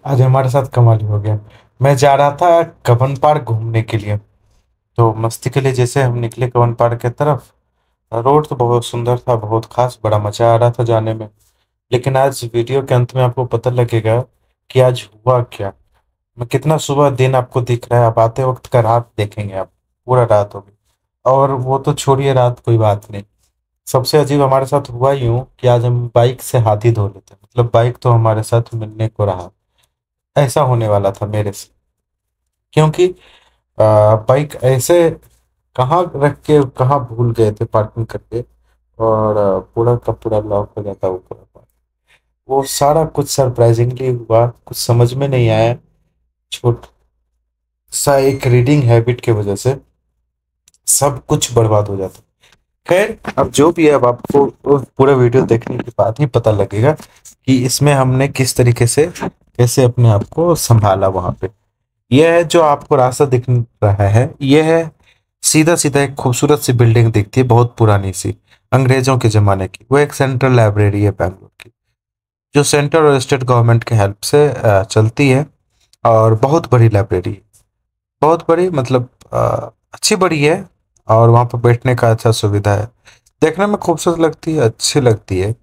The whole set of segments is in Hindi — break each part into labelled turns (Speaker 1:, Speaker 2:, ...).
Speaker 1: आज हमारे साथ कमाल ही हो गया। मैं जा रहा था कबन पार्क घूमने के लिए। तो मस्ती के लिए जैसे हम निकले कबन पार्क की तरफ। रोड तो बहुत सुंदर था, बहुत खास, बड़ा मजा आ रहा था जाने में। लेकिन आज वीडियो के अंत में आपको पता लगेगा कि आज हुआ क्या। मैं कितना सुबह दिन आपको दिख रहा है, आप आते वक्त का रात देखेंगे आप। पूरा रात होगी। और वो तो छोड़िए, रात कोई बात नहीं। सबसे अजीब हमारे साथ हुआ यूं कि आज हम बाइक से हाथी धो लेते, मतलब बाइक तो हमारे साथ मिलने को रहा। ऐसा होने वाला था मेरे से, क्योंकि बाइक ऐसे कहाँ रख के कहाँ भूल गए थे पार्किंग करके। और पूरा का पूरा लॉक हो जाता वो पूरा park। वो सारा कुछ सरप्राइजिंगली हुआ, कुछ समझ में नहीं आया। छोट सा एक रीडिंग हैबिट की वजह से सब कुछ बर्बाद हो जाता। खैर, अब जो भी है, अब आपको वो पूरा वीडियो देखने के बाद ही पता लगेगा कि इसमें हमने किस तरीके से कैसे अपने आप को संभाला वहां पे। यह है जो आपको रास्ता दिख रहा है, यह है सीधा सीधा एक खूबसूरत सी बिल्डिंग दिखती है, बहुत पुरानी सी, अंग्रेजों के जमाने की। वो एक सेंट्रल लाइब्रेरी है बैंगलोर की, जो सेंट्रल और स्टेट गवर्नमेंट के हेल्प से चलती है। और बहुत बड़ी लाइब्रेरी है, बहुत बड़ी, मतलब अच्छी बड़ी है। और वहाँ पर बैठने का अच्छा सुविधा है। देखने में खूबसूरत लगती है, अच्छी लगती है।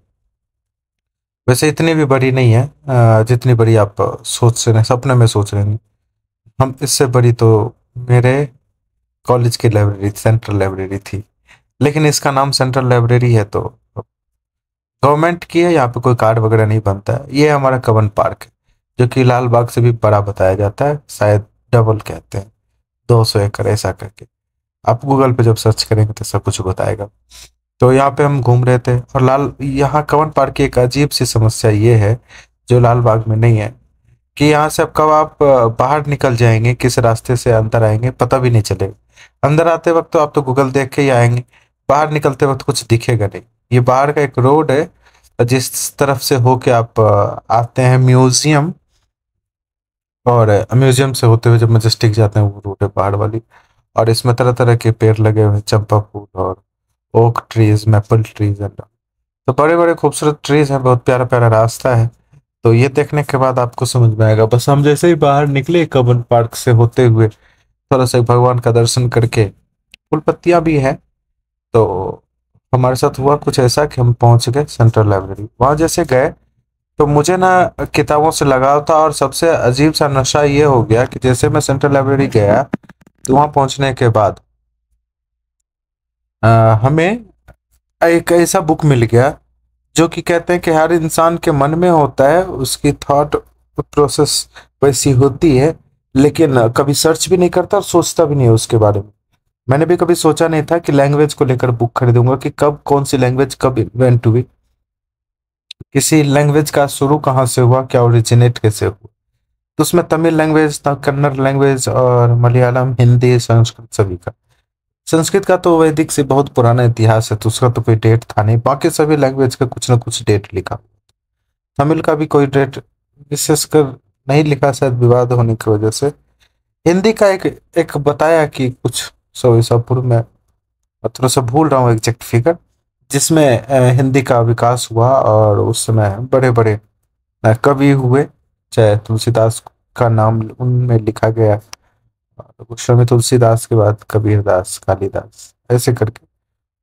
Speaker 1: वैसे इतनी भी बड़ी नहीं है जितनी बड़ी आप सोच रहे हैं, सपने में सोच रहे हैं। हम इससे बड़ी तो मेरे कॉलेज की लाइब्रेरी, सेंट्रल लाइब्रेरी थी। लेकिन इसका नाम सेंट्रल लाइब्रेरी है तो गवर्नमेंट की है, यहाँ पे कोई कार्ड वगैरह नहीं बनता है। ये हमारा कवन पार्क है, जो कि लाल बाग से भी बड़ा बताया जाता है, शायद डबल कहते हैं, 200 एकड़ ऐसा करके। आप गूगल पे जब सर्च करेंगे तो सब कुछ बताएगा। तो यहाँ पे हम घूम रहे थे, और लाल यहाँ कवन पार्क की एक अजीब सी समस्या ये है, जो लाल बाग में नहीं है, कि यहाँ से अब कब आप बाहर निकल जाएंगे, किस रास्ते से अंदर आएंगे पता भी नहीं चलेगा। अंदर आते वक्त तो आप तो गूगल देख के ही आएंगे, बाहर निकलते वक्त कुछ दिखेगा नहीं। ये बाहर का एक रोड है, जिस तरफ से होके आप आते हैं म्यूजियम, और म्यूजियम से होते हुए जब मजेस्टिक जाते हैं, वो रोड है पहाड़ वाली। और इसमें तरह तरह के पेड़ लगे हुए हैं, चंपा फूल और oak trees, maple trees and. तो बड़े बड़े खूबसूरत ट्रीज हैं, बहुत प्यारा प्यारा रास्ता है। तो ये देखने के बाद आपको समझ में आएगा। बस हम जैसे ही बाहर निकले कबन पार्क से होते हुए, थोड़ा सा भगवान का दर्शन करके, फूल पत्तियां भी हैं, तो हमारे साथ हुआ कुछ ऐसा कि हम पहुंच गए सेंट्रल लाइब्रेरी। वहां जैसे गए तो मुझे ना किताबों से लगाव था, और सबसे अजीब सा नशा ये हो गया कि जैसे मैं सेंट्रल लाइब्रेरी गया, तो वहां पहुंचने के बाद हमें एक ऐसा बुक मिल गया, जो कि कहते हैं कि हर इंसान के मन में होता है, उसकी थॉट प्रोसेस वैसी होती है, लेकिन कभी सर्च भी नहीं करता और सोचता भी नहीं है उसके बारे में। मैंने भी कभी सोचा नहीं था कि लैंग्वेज को लेकर बुक खरीदूंगा, कि कब कौन सी लैंग्वेज कब इन्वेंट हुई, किसी लैंग्वेज का शुरू कहाँ से हुआ, क्या ओरिजिनेट कैसे हुआ। तो उसमें तमिल लैंग्वेज था, कन्नड़ लैंग्वेज, और मलयालम, हिंदी, संस्कृत, सभी का। संस्कृत का तो वैदिक से बहुत पुराना इतिहास है, तो उसका तो कोई डेट था नहीं। बाकी सभी लैंग्वेज का कुछ ना कुछ डेट लिखा। तमिल का भी कोई डेट विशेषकर नहीं लिखा, शायद विवाद होने की वजह से। हिंदी का एक एक बताया कि कुछ सौ ईसा पूर्व में, मैं थोड़ा सा भूल रहा हूँ एग्जैक्ट फिगर, जिसमें हिंदी का विकास हुआ, और उस समय बड़े बड़े कवि हुए, चाहे तुलसीदास का नाम उनमें लिखा गया। और गोस्वामी तुलसीदास के बाद कबीरदास, कालिदास, ऐसे करके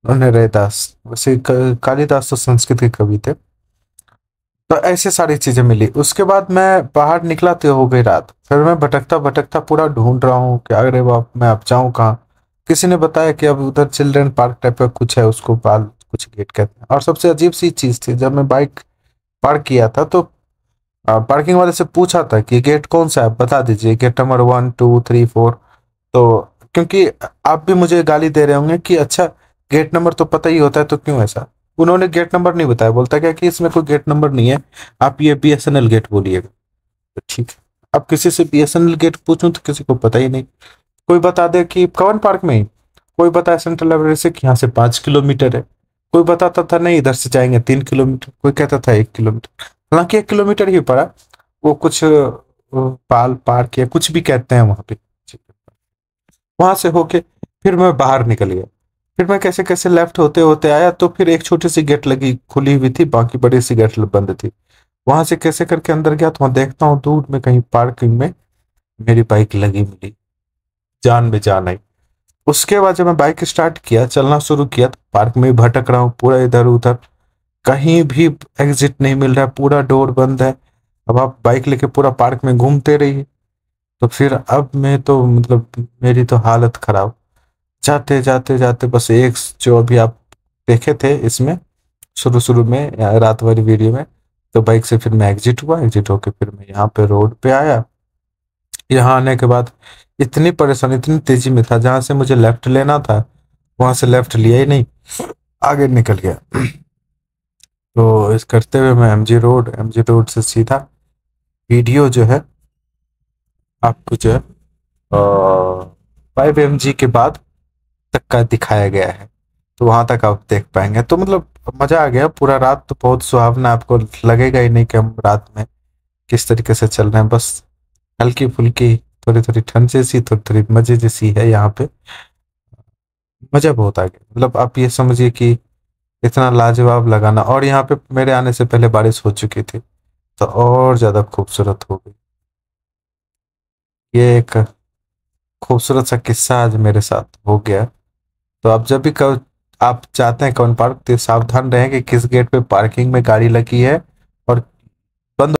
Speaker 1: उन्होंने रैदास, वैसे कालिदास तो संस्कृत के कवि थे। तो ऐसे सारी चीजें मिली। उसके बाद मैं बाहर निकला तो हो गई रात। फिर मैं भटकता भटकता पूरा ढूंढ रहा हूँ कि अरे बाप, मैं अब जाऊँ कहाँ। किसी ने बताया कि अब उधर चिल्ड्रन पार्क टाइप का कुछ है, उसको बाल कुछ गेट कहते हैं। और सबसे अजीब सी चीज थी, जब मैं बाइक पार्क किया था तो पार्किंग वाले से पूछा था कि गेट कौन सा है, बता दीजिए, गेट नंबर 1 2 3 4। तो क्योंकि आप भी मुझे गाली दे रहे होंगे कि अच्छा, गेट नंबर तो पता ही होता है तो क्यों ऐसा। उन्होंने गेट नंबर नहीं बताया, बोलता क्या कि इसमें कोई गेट नंबर नहीं है, आप ये बीएसएनएल गेट बोलिएगा। तो ठीक है। अब किसी से बीएसएनएल गेट पूछूं तो किसी को पता ही नहीं। कोई बता दे कि कवन पार्क में ही, कोई बताया सेंट्रल लाइब्रेरी से कि यहाँ से 5 किलोमीटर है, कोई बताता था नहीं इधर से जाएंगे 3 किलोमीटर, कोई कहता था 1 किलोमीटर। हालांकि 1 किलोमीटर ही पड़ा। वो कुछ पाल पार्क या कुछ भी कहते हैं वहां पे। वहां से होके फिर मैं बाहर निकल गया। फिर मैं कैसे कैसे लेफ्ट होते होते आया, तो फिर एक छोटी सी गेट लगी खुली हुई थी, बाकी बड़ी सी गेट बंद थी। वहां से कैसे करके अंदर गया तो वहां देखता हूँ दूर में कहीं पार्किंग में मेरी बाइक लगी मिली। जान में जान आई। उसके बाद जब मैं बाइक स्टार्ट किया, चलना शुरू किया, तो पार्क में ही भटक रहा हूँ पूरा इधर उधर। कहीं भी एग्जिट नहीं मिल रहा है, पूरा डोर बंद है। अब आप बाइक लेके पूरा पार्क में घूमते रहिए। तो फिर अब मैं तो मतलब मेरी तो हालत खराब। जाते जाते जाते बस एक जो अभी आप देखे थे इसमें शुरू शुरू में रात वाली वीडियो में, तो बाइक से फिर मैं एग्जिट हुआ। एग्जिट होके फिर मैं यहाँ पे रोड पे आया। यहाँ आने के बाद इतनी परेशानी, इतनी तेजी में था, जहां से मुझे लेफ्ट लेना था वहां से लेफ्ट लिया ही नहीं, आगे निकल गया। तो इस करते हुए मैं एमजी रोड से सीधा वीडियो जो है आपको जो है 5 MG के बाद तक का दिखाया गया है। तो वहां तक आप देख पाएंगे। तो मतलब मजा आ गया पूरा। रात तो बहुत सुहावना, आपको लगेगा ही नहीं कि हम रात में किस तरीके से चल रहे हैं। बस हल्की फुल्की थोड़ी थोड़ी ठंड जैसी, थोड़ी थोड़ी मजे जैसी है यहाँ पे। मजा बहुत आ गया। मतलब आप ये समझिए कि इतना लाजवाब लगाना, और यहाँ पे मेरे आने से पहले बारिश हो चुकी थी तो और ज्यादा खूबसूरत हो गई। ये एक खूबसूरत सा किस्सा आज मेरे साथ हो गया। तो आप जब भी आप जाते हैं कौन पार्क, तो सावधान रहें कि किस गेट पे पार्किंग में गाड़ी लगी है